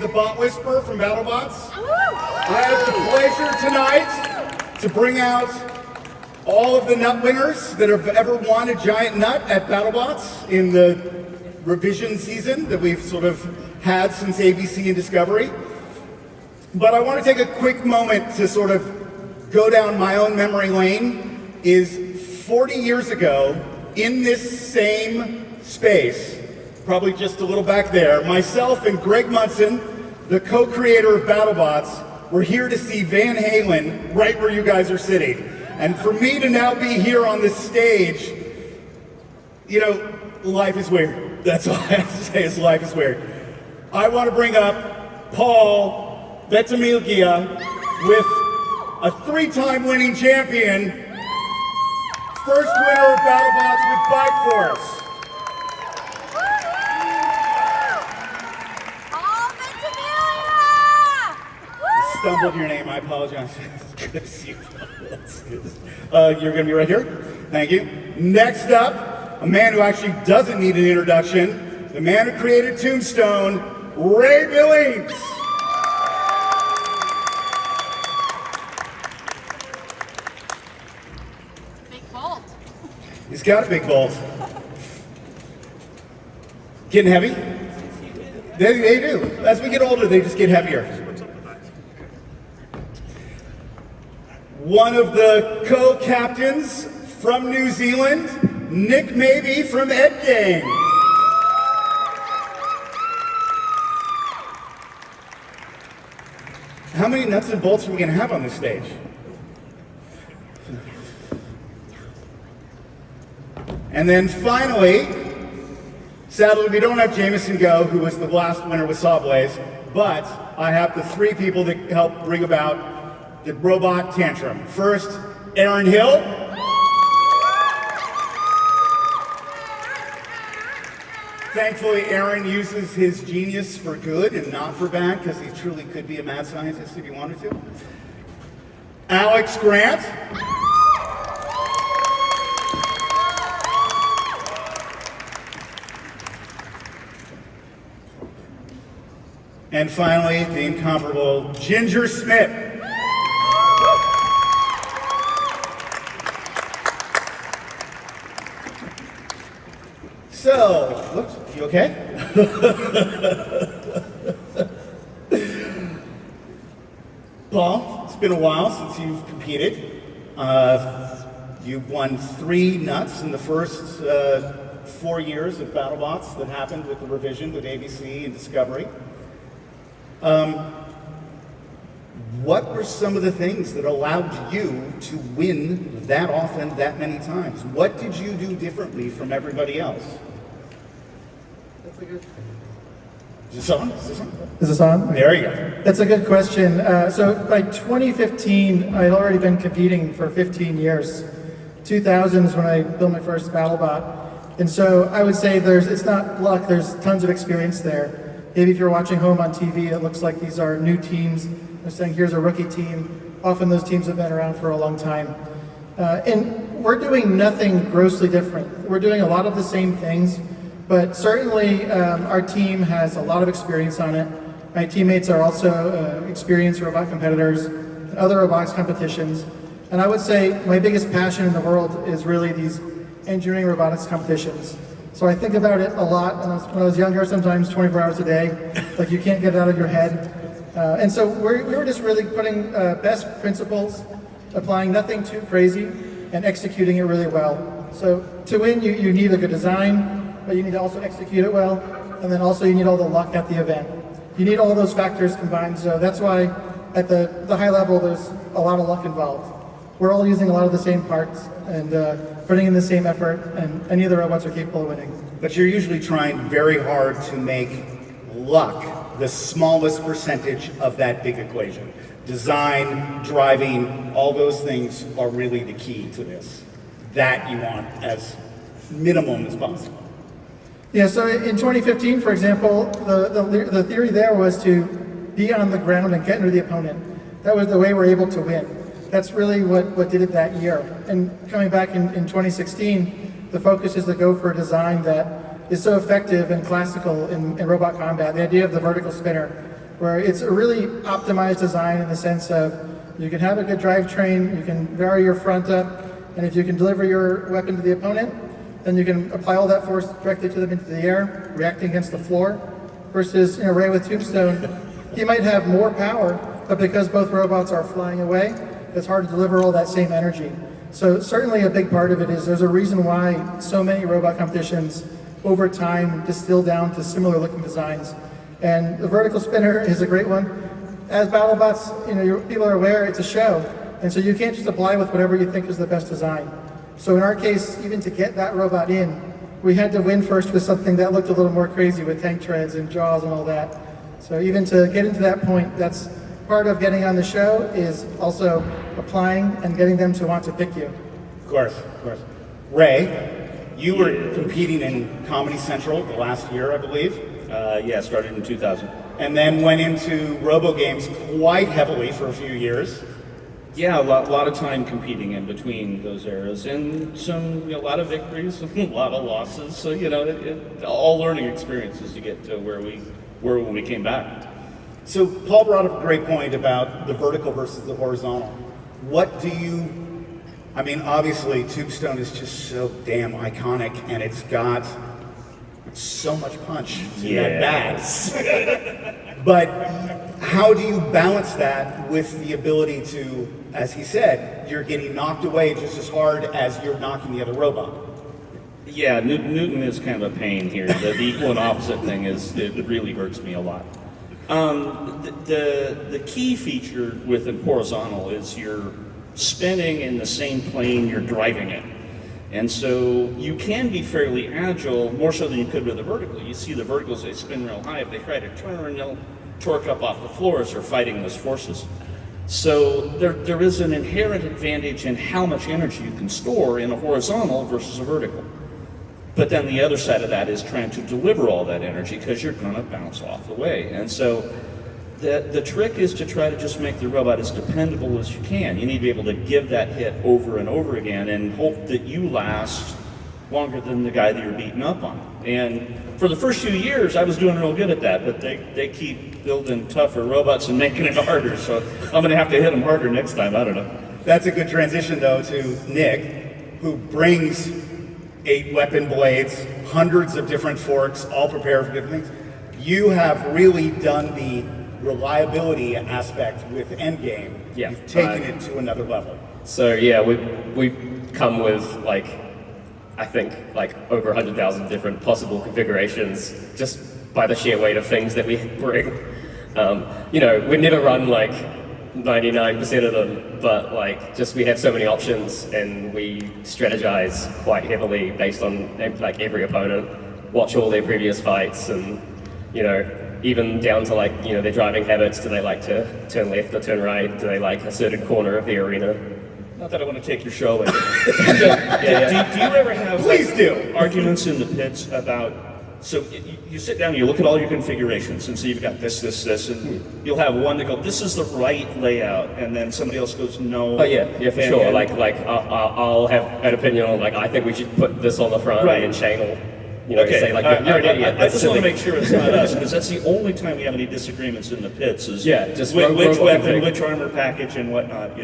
the Bot Whisperer from BattleBots. I have the pleasure tonight to bring out all of the nut winners that have ever won a giant nut at BattleBots in the revision season that we've sort of had since ABC and Discovery. But I want to take a quick moment to sort of go down my own memory lane. Is 40 years ago, in this same space, probably just a little back there, myself and Greg Munson, the co-creator of BattleBots, were here to see Van Halen right where you guys are sitting. And for me to now be here on this stage, you know, life is weird. That's all I have to say is life is weird. I want to bring up Paul Ventimiglia with a 3-time winning champion, first winner of BattleBots with Bike Force. Stumbled your name, I apologize. It's good to see you. You're gonna be right here? Thank you. Next up, a man who actually doesn't need an introduction, the man who created Tombstone, Ray Billings. Big bolt. He's got a big bolt. Getting heavy? They do. As we get older, they just get heavier. One of the co-captains from New Zealand, Nick Mabey from Ed Gang. How many nuts and bolts are we going to have on this stage? And then finally, sadly we don't have Jameson Go, who was the last winner with Sawblaze, but I have the 3 people that helped bring about the robot tantrum. First, Aaron Hill. Thankfully, Aaron uses his genius for good and not for bad, because he truly could be a mad scientist if he wanted to. Alex Grant. And finally, the incomparable Ginger Smith. So, whoops, you okay? Paul, it's been a while since you've competed. You've won 3 nuts in the first 4 years of BattleBots that happened with the revision with ABC and Discovery. What were some of the things that allowed you to win that often, that many times? What did you do differently from everybody else? Is this on? Is this on? There you go. That's a good question. So by 2015, I had already been competing for 15 years. 2000 is when I built my first BattleBot. And so I would say it's not luck, there's tons of experience there. Maybe if you're watching home on TV, it looks like these are new teams. They're saying, here's a rookie team. Often those teams have been around for a long time. And we're doing nothing grossly different. We're doing a lot of the same things, but certainly our team has a lot of experience on it. My teammates are also experienced robot competitors and other robotics competitions. And I would say my biggest passion in the world is really these engineering robotics competitions. So I think about it a lot. When I was younger, sometimes 24 hours a day, like you can't get it out of your head. And so we were just really putting best principles, applying nothing too crazy, and executing it really well. So to win, you need a good design, but you need to also execute it well, and then also you need all the luck at the event. You need all those factors combined, so that's why at the high level there's a lot of luck involved. We're all using a lot of the same parts and putting in the same effort, and any of the robots are capable of winning. But you're usually trying very hard to make luck the smallest percentage of that big equation. Design, driving, all those things are really the key to this. That you want as minimum as possible. Yeah, so in 2015, for example, the theory there was to be on the ground and get into the opponent. That was the way we're able to win. That's really what did it that year. And coming back in 2016, the focus is to go for a design that is so effective and classical in robot combat. The idea of the vertical spinner, where it's a really optimized design in the sense of you can have a good drivetrain, you can vary your front up, and if you can deliver your weapon to the opponent, then you can apply all that force directly to them into the air, reacting against the floor. Versus, Ray with Tombstone, he might have more power, but because both robots are flying away, it's hard to deliver all that same energy. So certainly a big part of it is there's a reason why so many robot competitions over time distill down to similar looking designs. And the vertical spinner is a great one. As BattleBots, people are aware it's a show, and so you can't just apply with whatever you think is the best design. So in our case, even to get that robot in, we had to win first with something that looked a little more crazy with tank treads and jaws and all that. So even to get into that point, that's part of getting on the show, is also applying and getting them to want to pick you. Of course, of course. Ray, you were competing in Comedy Central the last year, I believe. Yeah, started in 2000. And then went into Robo Games quite heavily for a few years. Yeah, a lot of time competing in between those eras, and a lot of victories, a lot of losses. So all learning experiences to get to where we were when we came back. So Paul brought up a great point about the vertical versus the horizontal. What do you? I mean, obviously, Tombstone is just so damn iconic, and it's got so much punch in that bat. But how do you balance that with the ability to, as he said, you're getting knocked away just as hard as you're knocking the other robot? Yeah, Newton is kind of a pain here. The equal and opposite thing it really hurts me a lot. The key feature with the horizontal is you're spinning in the same plane you're driving it. And so you can be fairly agile, more so than you could with the vertical. You see the verticals, they spin real high. If they try to turn, they'll torque up off the floor as they're fighting those forces. So there is an inherent advantage in how much energy you can store in a horizontal versus a vertical. But then the other side of that is trying to deliver all that energy, because you're going to bounce off the way. And so the trick is to try to just make the robot as dependable as you can. You need to be able to give that hit over and over again and hope that you last longer than the guy that you're beating up on. And for the first few years, I was doing real good at that, but they keep building tougher robots and making it harder. So I'm going to have to hit them harder next time. I don't know. That's a good transition, though, to Nick, who brings 8 weapon blades, hundreds of different forks, all prepared for different things. You have really done the reliability aspect with Endgame. Yeah. You've taken it to another level. So yeah, we come with I think over 100,000 different possible configurations just by the sheer weight of things that we bring. We never run 99% of them, but just we have so many options, and we strategize quite heavily based on every opponent, watch all their previous fights, and even down to their driving habits. Do they like to turn left or turn right? Do they like a certain corner of the arena? Not that I want to take your show away. Do you ever have Please do. arguments in the pits about, so you sit down and you look at all your configurations and so you've got this, and you'll have one to go, this is the right layout, and then somebody else goes, no. Oh yeah, for sure. I'll have an opinion on I think we should put this on the front, right, and Shane will okay. say you're an idiot. I just want to make sure it's not us, because that's the only time we have any disagreements in the pits is just which weapon, which armor package, and whatnot.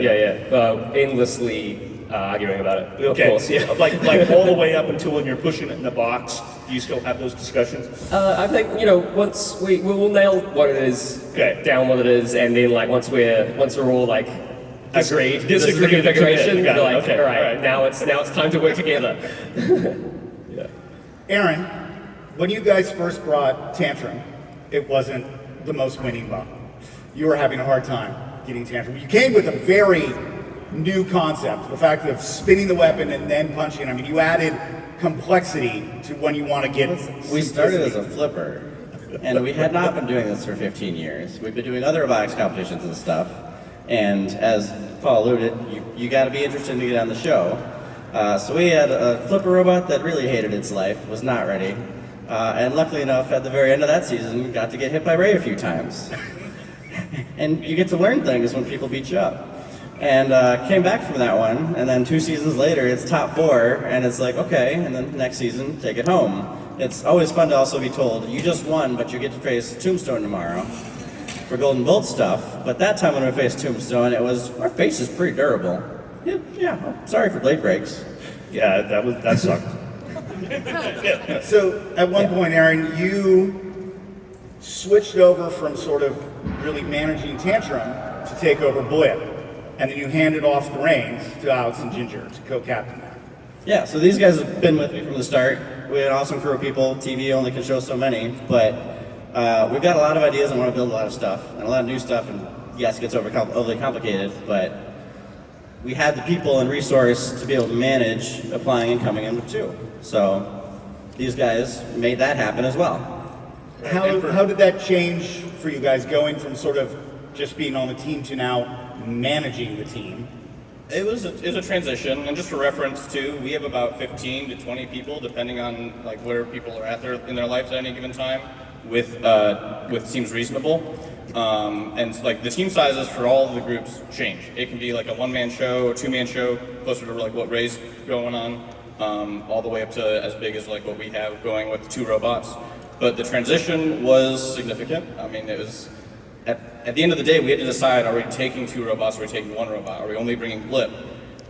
Endlessly arguing about it. Okay. Of course, yeah. like all the way up until when you're pushing it in the box. Do you still have those discussions? I think once we'll nail what it is, down what it is, and then once we're all agreed, disagree, this is the configuration. Got it. We're Okay. All right, now it's time to work together. Aaron, when you guys first brought Tantrum, it wasn't the most winning bot. You were having a hard time getting Tantrum. You came with a very new concept, the fact of spinning the weapon and then punching. I mean, you added complexity to when you want to get... We started as a flipper, and we had not been doing this for 15 years. We've been doing other robotics competitions and stuff, and as Paul alluded, you got to be interested to get on the show. So we had a flipper robot that really hated its life, was not ready, and luckily enough, at the very end of that season, got to get hit by Ray a few times. And you get to learn things when people beat you up. And came back from that one, and then 2 seasons later, it's top 4, and it's okay, and then next season, take it home. It's always fun to also be told, you just won, but you get to face Tombstone tomorrow. for Golden Bolt stuff, but that time when we faced Tombstone, our face is pretty durable. Yeah, sorry for blade breaks. Yeah, that sucked. So at one point, Aaron, you switched over from sort of really managing Tantrum to take over Blip, and then you handed off the reins to Alex and Ginger to co-captain that. Yeah, so these guys have been with me from the start. We had an awesome crew of people. TV only can show so many, but we've got a lot of ideas and want to build a lot of stuff, and a lot of new stuff, and yes, it gets overly complicated, but we had the people and resource to be able to manage applying and coming in with two. So these guys made that happen as well. How did that change for you guys, going from sort of just being on the team to now managing the team? It was a transition, and just for reference too, we have about 15 to 20 people, depending on like where people are at in their lives at any given time, with seems reasonable. And like the team sizes for all of the groups change. It can be like a one-man show, a two-man show, closer to like what Ray's going on, all the way up to as big as like what we have going with 2 robots. But the transition was significant. I mean, it was. At the end of the day, we had to decide, are we taking 2 robots or are we taking 1 robot? Are we only bringing Blip?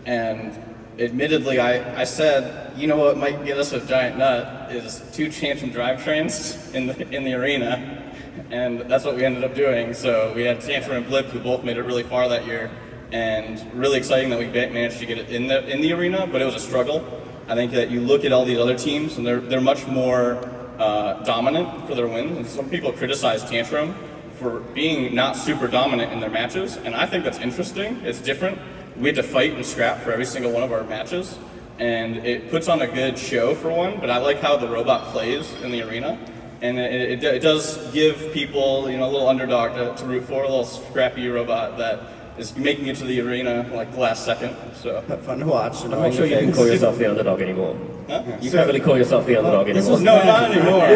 And admittedly, I said, you know what might get us a giant nut is 2 Tantrum drivetrains in the arena. And that's what we ended up doing. So we had Tantrum and Blip, who both made it really far that year. And really exciting that we managed to get it in the arena, but it was a struggle. I think that you look at all these other teams, and they're much more dominant for their wins. And some people criticize Tantrum for being not super dominant in their matches, and I think that's interesting. It's different. We had to fight and scrap for every single one of our matches, and it puts on a good show for one, but I like how the robot plays in the arena, and it does give people, a little underdog to root for, a little scrappy robot that is making it to the arena like the last second, so. Fun to watch. I'm not sure you can call yourself the underdog anymore. Huh? You can't really call yourself the underdog anymore. No, not anymore,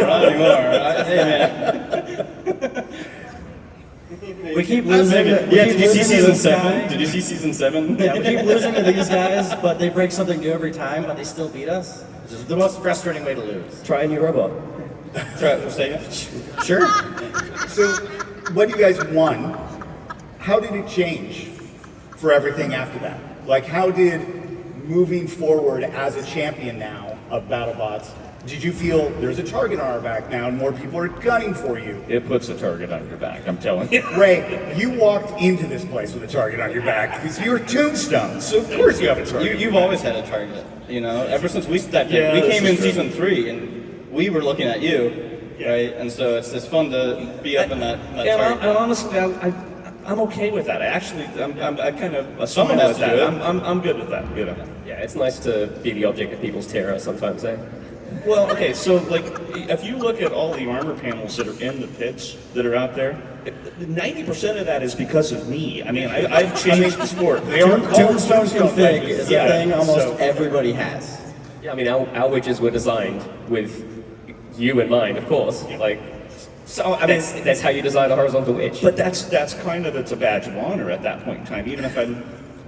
Hey man. We keep losing. Did you see season 7? Did you see season 7? Yeah, we keep losing to these guys, but they break something new every time, but they still beat us. Which is the most frustrating way to lose. Try a new robot. Try it for a second. Sure. So when you guys won, how did it change for everything after that? Like, how did moving forward as a champion now of BattleBots, did you feel there's a target on our back now and more people are gunning for you? It puts a target on your back, I'm telling you. Ray, you walked into this place with a target on your back because you're Tombstone, so of course you have a target. You've always had a target, ever since we stepped in. Yeah, We this came is in true. season 3 and we were looking at you, right? And so it's fun to be up in that Yeah, target. and honestly, I'm okay with that. I'm kind of Someone fine has with to that. do it. I'm good with that. Yeah, it's nice to be the object of people's terror sometimes, eh? Well, okay, so like, if you look at all the armor panels that are in the pits that are out there, 90% of that is because of me. I mean, I've changed the sport. They are called Tombstone stuff config like- is yeah, a thing almost so- everybody has. Yeah, I mean, our widgets were designed with you in mind, of course. Like, So I mean, that's how you design a horizontal widge. but that's kind of, it's a badge of honor at that point in time.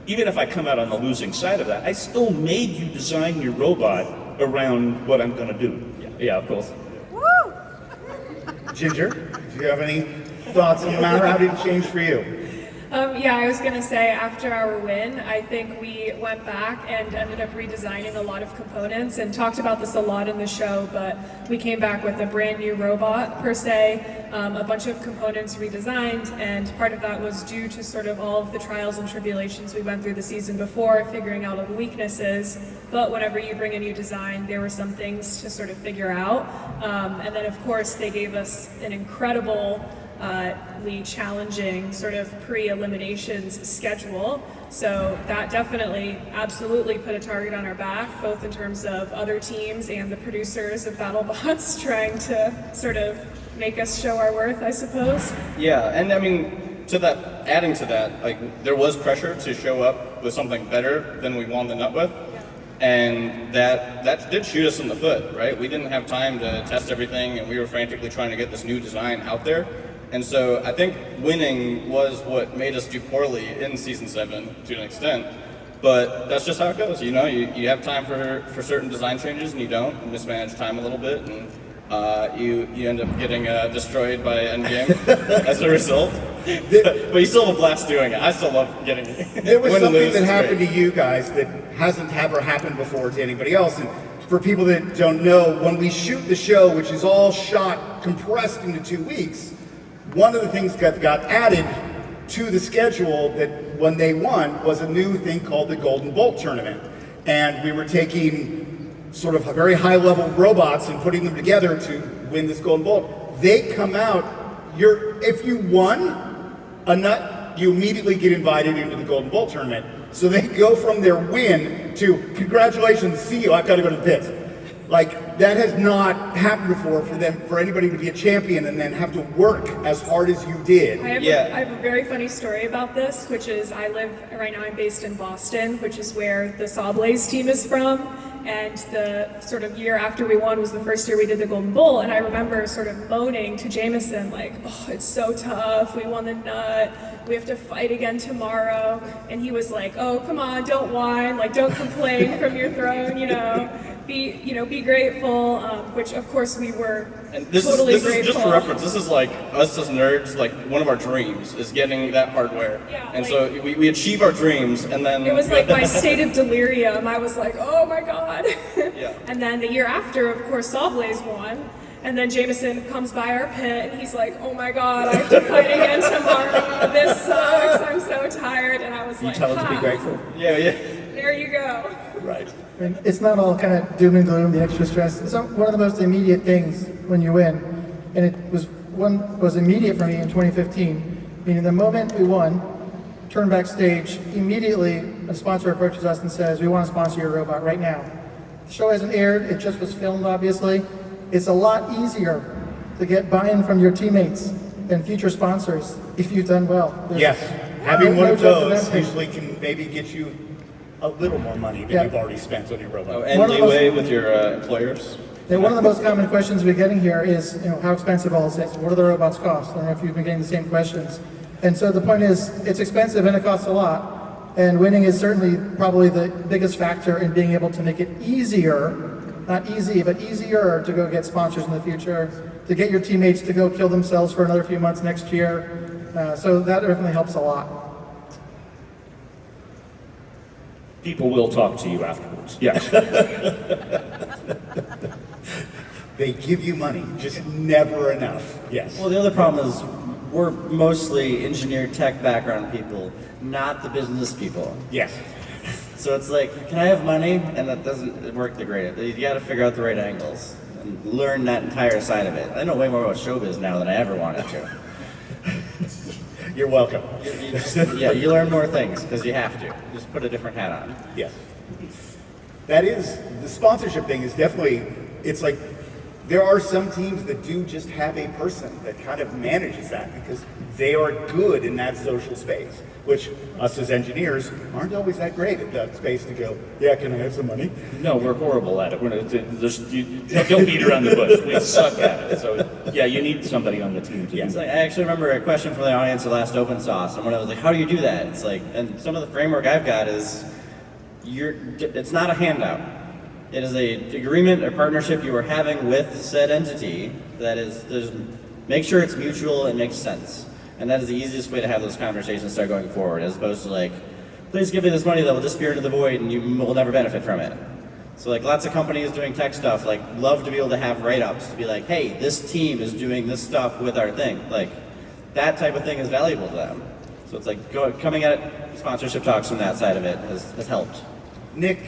Even if I come out on the losing side of that, I still made you design your robot around what I'm going to do. Yeah, of course. Ginger, do you have any thoughts on the matter? How did it change for you? Yeah, I was going to say after our win, I think we went back and ended up redesigning a lot of components and talked about this a lot in the show, but we came back with a brand new robot per se, a bunch of components redesigned, and part of that was due to sort of all of the trials and tribulations we went through the season before, figuring out all the weaknesses, but whenever you bring a new design, there were some things to sort of figure out, and then of course they gave us an incredible challenging sort of pre-eliminations schedule. So that definitely, absolutely put a target on our back, both in terms of other teams and the producers of BattleBots trying to sort of make us show our worth, I suppose. Yeah, and I mean, adding to that, like there was pressure to show up with something better than we won the nut with. And that did shoot us in the foot, right? We didn't have time to test everything, and we were frantically trying to get this new design out there. And so I think winning was what made us do poorly in season 7 to an extent. But that's just how it goes, you have time for certain design changes and you don't. You mismanage time a little bit, and you end up getting destroyed by Endgame as a result. But you still have a blast doing it. I still love getting it. There was Win and something lose that is happened great. to you guys that hasn't ever happened before to anybody else. And for people that don't know, when we shoot the show, which is all shot compressed into 2 weeks, one of the things that got added to the schedule that when they won was a new thing called the Golden Bolt Tournament. And we were taking sort of very high level robots and putting them together to win this Golden Bolt. They come out, if you won a nut, you immediately get invited into the Golden Bolt Tournament. So they go from their win to, congratulations, see you, I've got to go to the pits. Like, that has not happened before for anybody to be a champion and then have to work as hard as you did. I have a very funny story about this, which is right now I'm based in Boston, which is where the Sawblaze team is from. And the sort of year after we won was the first year we did the Golden Bowl. And I remember sort of moaning to Jameson, like, oh, it's so tough. We won the nut. We have to fight again tomorrow. And he was like, oh, come on, don't whine. Like, don't complain from your throne, be grateful, which of course we were And this totally is grateful. just for reference. This is like us as nerds. Like one of our dreams is getting that hardware. Yeah, and like- so we achieve our dreams, and then It was like my state of delirium. I was like, oh my God. Yeah. And then the year after, of course, Sawblaze won. And then Jameson comes by our pit and he's like, oh my God, I have to fight again tomorrow. This sucks. I'm so tired. And I was You like, tell them to be grateful. yeah. There you go. Right. And it's not all kind of doom and gloom, the extra stress. It's one of the most immediate things when you win. And it was immediate for me in 2015, meaning the moment we won, turn backstage, immediately a sponsor approaches us and says, we want to sponsor your robot right now. The show hasn't aired, it just was filmed obviously. It's a lot easier to get buy-in from your teammates and future sponsors if you've done well. Yes, having no one of joke about those that. usually can maybe get you a little more money than Yeah. you've already spent on your robot. And One of the leeway most- with your employers. And one of the most common questions we're getting here is, how expensive all this is. What do the robots cost? I don't know if you've been getting the same questions. And so the point is, it's expensive and it costs a lot. And winning is certainly probably the biggest factor in being able to make it easier, not easy, but easier to go get sponsors in the future, to get your teammates to go kill themselves for another few months next year. So that definitely helps a lot. People will talk to you afterwards. Yes. They give you money, just never enough. Yes. Well, the other problem is we're mostly engineer tech background people, not the business people. Yes. So it's like, can I have money? And that doesn't work the greatest. You got to figure out the right angles and learn that entire side of it. I know way more about showbiz now than I ever wanted to. You're welcome. You learn more things because you have to. Just put a different hat on. Yes. That is, the sponsorship thing is definitely, it's like, there are some teams that do just have a person that kind of manages that because they are good in that social space, which us as engineers aren't always that great at that space to go, yeah, can I have some money? No, we're horrible at it. Don't beat around the bush. We suck at it. So, yeah, you need somebody on the team to do It's that. like, I actually remember a question from the audience at last Open Sauce. Someone was like, how do you do that? It's like, and some of the framework I've got is, it's not a handout. It is an agreement or partnership you are having with said entity that is, make sure it's mutual and makes sense. And that is the easiest way to have those conversations start going forward, as opposed to like, please give me this money that will disappear into the void and you will never benefit from it. So like lots of companies doing tech stuff, like love to be able to have write-ups to be like, hey, this team is doing this stuff with our thing. Like that type of thing is valuable to them. So it's like coming at it, sponsorship talks from that side of it has helped. Nick,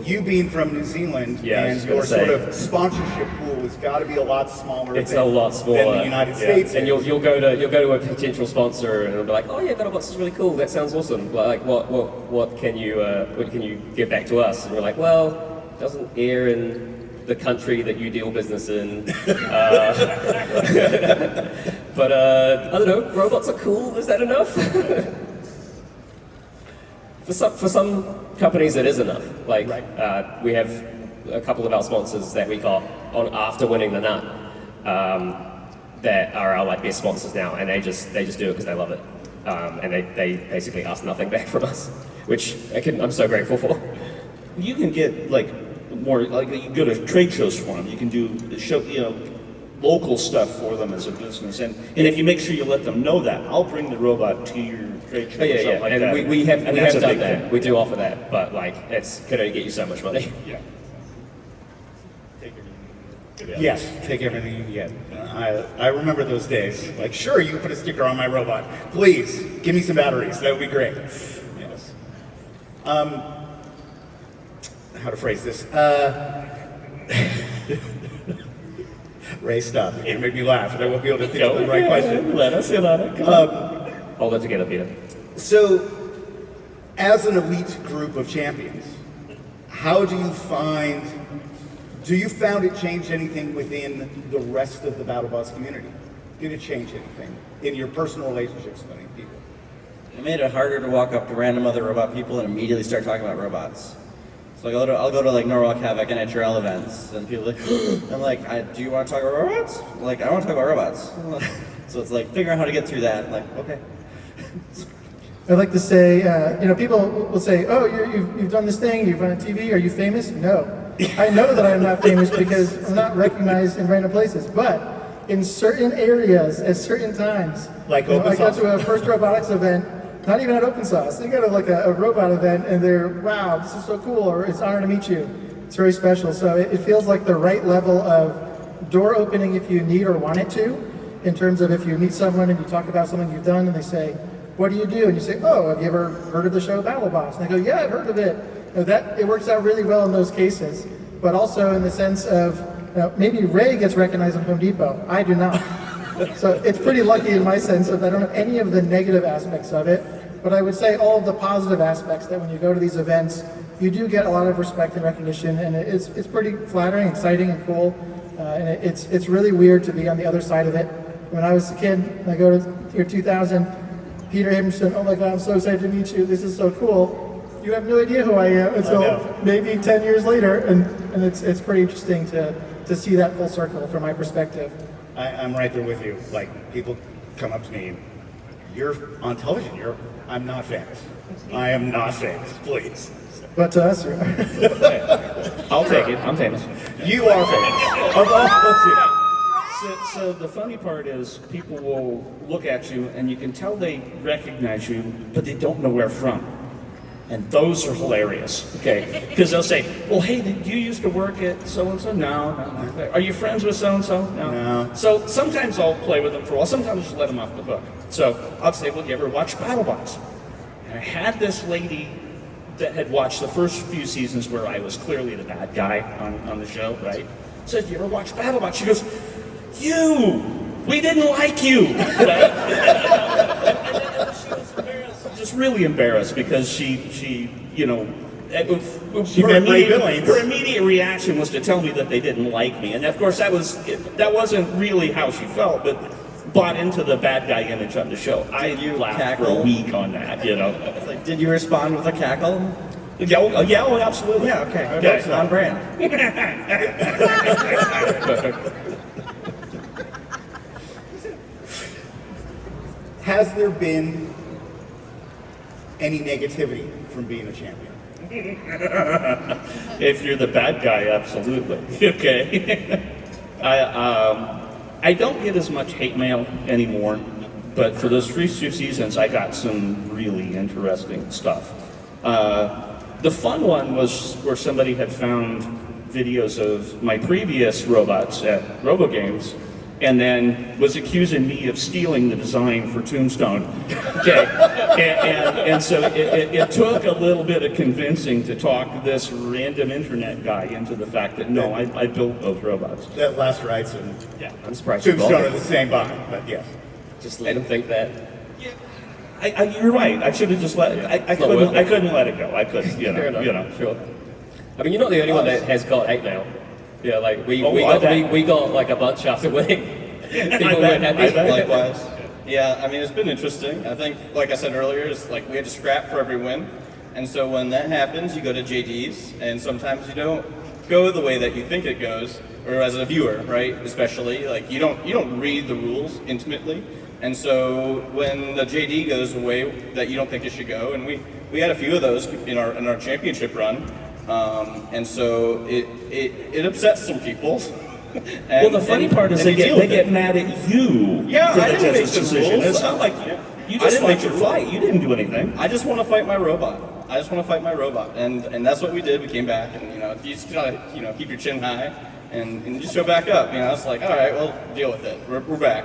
you being from New Zealand Yeah, I was and gonna your say. sort of sponsorship pool has got to be a lot smaller It's than, a lot smaller than the United yeah. States. And is. you'll go to a potential sponsor and they'll be like, oh yeah, BattleBots is really cool. That sounds awesome. Like what can you give back to us? And we're like, well, it doesn't air in the country that you deal business in. But I don't know. Robots are cool. Is that enough? For some companies, it is enough. Like we have a couple of our sponsors that we got on after winning the nut that are our like best sponsors now, and they just do it because they love it, and they basically ask nothing back from us, which I'm so grateful for. You can get like more like you go to trade shows for them. You can do show, local stuff for them as a business. And if you make sure you let them know that, I'll bring the robot to your trade show. Yeah, or something like and that. we have And that's a done big that. thing. We do offer that, but like it's can only get you so much money. Yeah. Yes, take everything you can get. I remember those days. Like, sure, you can put a sticker on my robot. Please, give me some batteries. That would be great. Yes. How to phrase this? Ray, stop. You make me laugh, and I won't be able to think of the right question. Let us in on it. Hold it together, Peter. So, as an elite group of champions, how do you found it changed anything within the rest of the BattleBots community? Did it change anything in your personal relationships with any people? It made it harder to walk up to random other robot people and immediately start talking about robots. So I'll go to like Norwalk Havoc and HRL events, and people are like, I'm like, do you want to talk about robots? I'm like, I want to talk about robots. So it's like figuring out how to get through that. I'm like, okay. I'd like to say, people will say, oh, you've done this thing, you've been on TV, are you famous? No. I know that I'm not famous because I'm not recognized in random places, but in certain areas, at certain times, like I go to a First Robotics event, not even at Open Source, they go to like a robot event and they're, wow, this is so cool, or it's an honor to meet you. It's very special. So it feels like the right level of door opening if you need or want it to, in terms of if you meet someone and you talk about something you've done and they say, what do you do? And you say, oh, have you ever heard of the show BattleBots? And they go, yeah, I've heard of it. It works out really well in those cases, but also in the sense of, maybe Ray gets recognized on Home Depot. I do not. So it's pretty lucky in my sense that I don't have any of the negative aspects of it, but I would say all of the positive aspects that when you go to these events, you do get a lot of respect and recognition, and it's pretty flattering, exciting, and cool. And it's really weird to be on the other side of it. When I was a kid, and I go to year 2000, Peter Abramson, oh my God, I'm so excited to meet you. This is so cool. You have no idea who I am until maybe 10 years later, and it's pretty interesting to see that full circle from my perspective. I'm right there with you. Like, people come up to me and, you're on television, I'm not famous. I am not famous, please. But to us, you are. I'll take it. I'm famous. You are famous. Of all of So the funny part is people will look at you and you can tell they recognize you, but they don't know where from. And those are hilarious, okay? Because they'll say, well, hey, did you used to work at so-and-so? No. Are you friends with so-and-so? No. So sometimes I'll play with them for a while. Sometimes I'll just let them off the hook. So I'll say, well, you ever watch BattleBots? And I had this lady that had watched the first few seasons where I was clearly the bad guy on the show, right? Said, you ever watch BattleBots? She goes, we didn't like you. Right? She was embarrassed, just really embarrassed because she her immediate reaction was to tell me that they didn't like me, and of course that wasn't really how she felt, but bought into the bad guy image on the show. I laughed for a week on that, It's like, did you respond with a cackle? Yeah, absolutely. Yeah, okay. On brand. Perfect. Has there been any negativity from being a champion? If you're the bad guy, absolutely. Okay. I don't get as much hate mail anymore, but for those first 2 seasons, I got some really interesting stuff. The fun one was where somebody had found videos of my previous robots at RoboGames, and then was accusing me of stealing the design for Tombstone. Okay, and so it took a little bit of convincing to talk this random internet guy into the fact that no, I built those robots. That last rights and I'm surprised you Tombstone bought are it. the same body, but yes. Just let him think that. You're right. I should have just let. I couldn't let it go. I couldn't. Fair enough. You know. Sure. I mean, you're not the only one that has got hate mail. Yeah, like we bet. got like a bunch after winning. People weren't happy. Likewise. Yeah, I mean, it's been interesting. I think, like I said earlier, it's like we had to scrap for every win. And so when that happens, you go to JD's, and sometimes you don't go the way that you think it goes, or as a viewer, right? Especially, like you don't read the rules intimately. And so when the JD goes away that you don't think it should go, and we had a few of those in our championship run, And so it upsets some people. Well, the funny part is they get mad at you Yeah, for I the didn't make judge's the decision. rules. It's not like you I just didn't fight make your the fight. rules. You didn't do anything. I just want to fight my robot. I just want to fight my robot, and that's what we did. We came back, and you just gotta keep your chin high, and just show back up. It's like, all right, well, deal with it. We're back.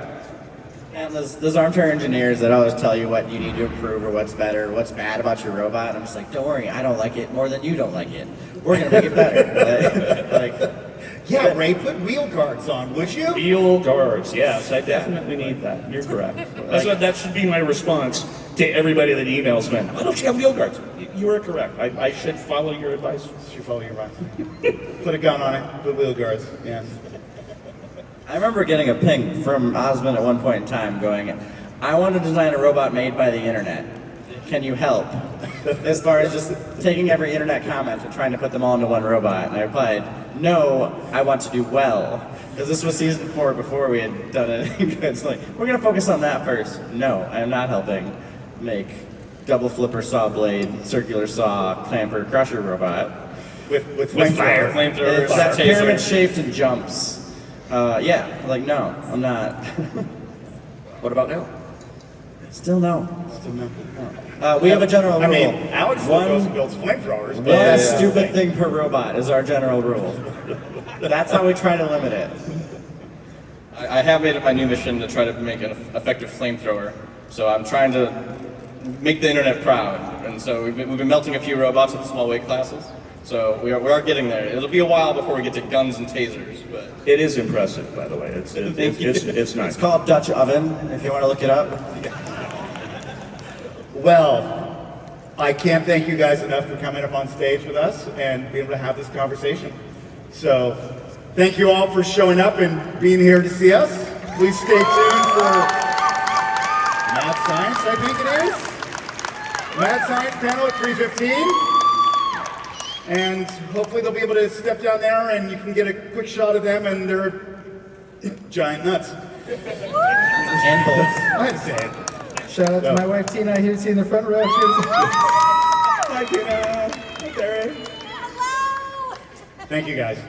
And those armchair engineers that always tell you what you need to improve or what's better, or what's bad about your robot. And I'm just like, don't worry, I don't like it more than you don't like it. We're gonna make it better. Yeah, Ray, put wheel guards on, would you? Wheel guards, yes, I definitely need that. You're correct. That should be my response to everybody that emails me. Why don't you have wheel guards? You are correct. I should follow your advice. Should follow your advice. Put a gun on it, put wheel guards, yeah. I remember getting a ping from Osmond at one point in time going, I want to design a robot made by the internet. Can you help? As far as just taking every internet comment and trying to put them all into one robot. And I replied, no, I want to do well. Because this was season 4 before we had done anything good. It's like, we're going to focus on that first. No, I am not helping make double flipper saw blade, circular saw, clamper, crusher robot. With fire. Flamethrowers, It's that taser. pyramid shaped and jumps. No, I'm not. What about now? Still no. Still no. We have a general rule. I mean, Alex goes and one builds flamethrowers, but stupid thing per robot is our general rule. That's how we try to limit it. I have made it my new mission to try to make an effective flamethrower. So I'm trying to make the internet proud. And so we've been melting a few robots at the small weight classes. So we are getting there. It'll be a while before we get to guns and tasers, but It is impressive, by the way. It's nice. It's called Dutch oven, if you want to look it up. well, I can't thank you guys enough for coming up on stage with us and being able to have this conversation. So, thank you all for showing up and being here to see us. Please stay tuned for Math Science, I think it is. Math Science panel at 3:15. And hopefully they'll be able to step down there and you can get a quick shot of them and their giant nuts. And bullets. I had to say it. Shout out to my wife Tina, here to see in the front row. Hi, Tina. Hi, Terry. Hello. Thank you, guys.